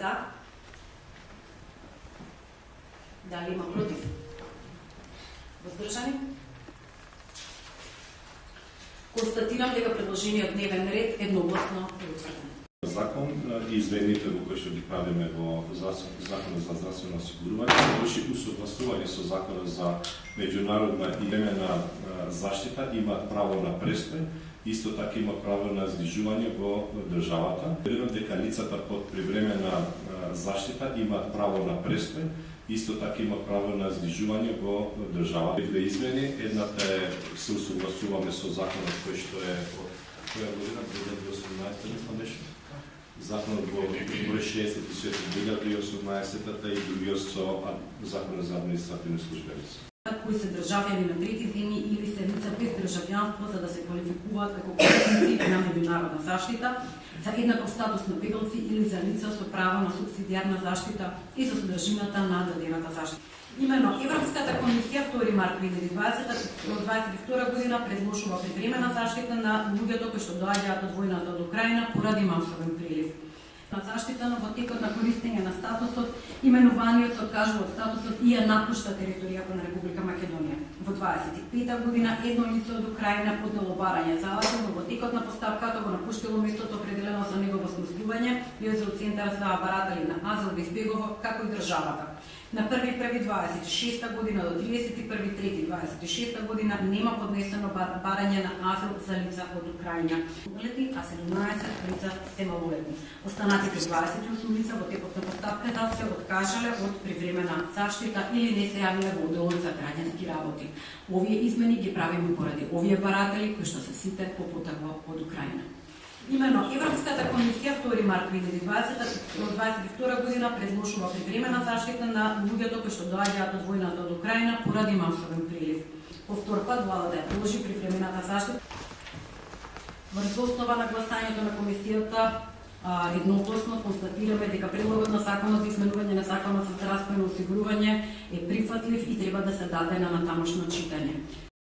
за? Дали има против? Воздржани? Констатирам дека предложениот дневен ред едногласно е утврден. Закон и измените во кои што ги правиме во Законот за здравствено осигурување се врши усогласување со Законот за меѓународна и времена заштита, имаат право на престој, исто така има право на згрижување во државата. Верувам дека лицата под привремена заштита имаат право на престој, исто така има право на згрижување во државата. Две измени, едната е се усогласуваме со законот кој што е од која година 2018 нешто. Законот во број 64/2018 и другиот со Законот за административни службеници. Кои се државјани на трети земји или се лица без државјанство за да се квалификуваат како корисници на меѓународна заштита, за еднаков статус на бегалци или за лица со право на субсидијарна заштита и за содржината на дадената заштита. Имено Европската комисија 2 март 2022 година предложува привремена заштита на луѓето кои што доаѓаат од војната од Украина поради масовен прилив на заштита, но во текот на користење на статусот, именуваниот се откажува од статусот и ја напушта територијата на Република Македонија. Во 25-та година едно лице од Украина поднело барање за азил, но во текот на постапката го напуштило местото определено за негово сместување и од Центар за баратели на азил во избегово, како и државата. На 1.1.26 година до 31.3.26 година нема поднесено барање на азил за лица од Украина, а 17 лица се малолетни. Останатите 28 лица во текот на постапката се откажале од привремена заштита или не се јавиле во одделот за граѓански работи. Овие измени ги правиме поради овие баратели кои што се сите по потрага од Украина. Имено Европската комисија 2 март 2022 година предложува привремена заштита на луѓето кои што доаѓаат од војната од Украина поради масовен прилив. Повтор пат владата ја предложи привремената заштита. Врз основа на гласањето на комисијата едногласно констатираме дека предлогот на Законот за изменување на Законот за здравствено осигурување е прифатлив и треба да се даде на натамошно читање.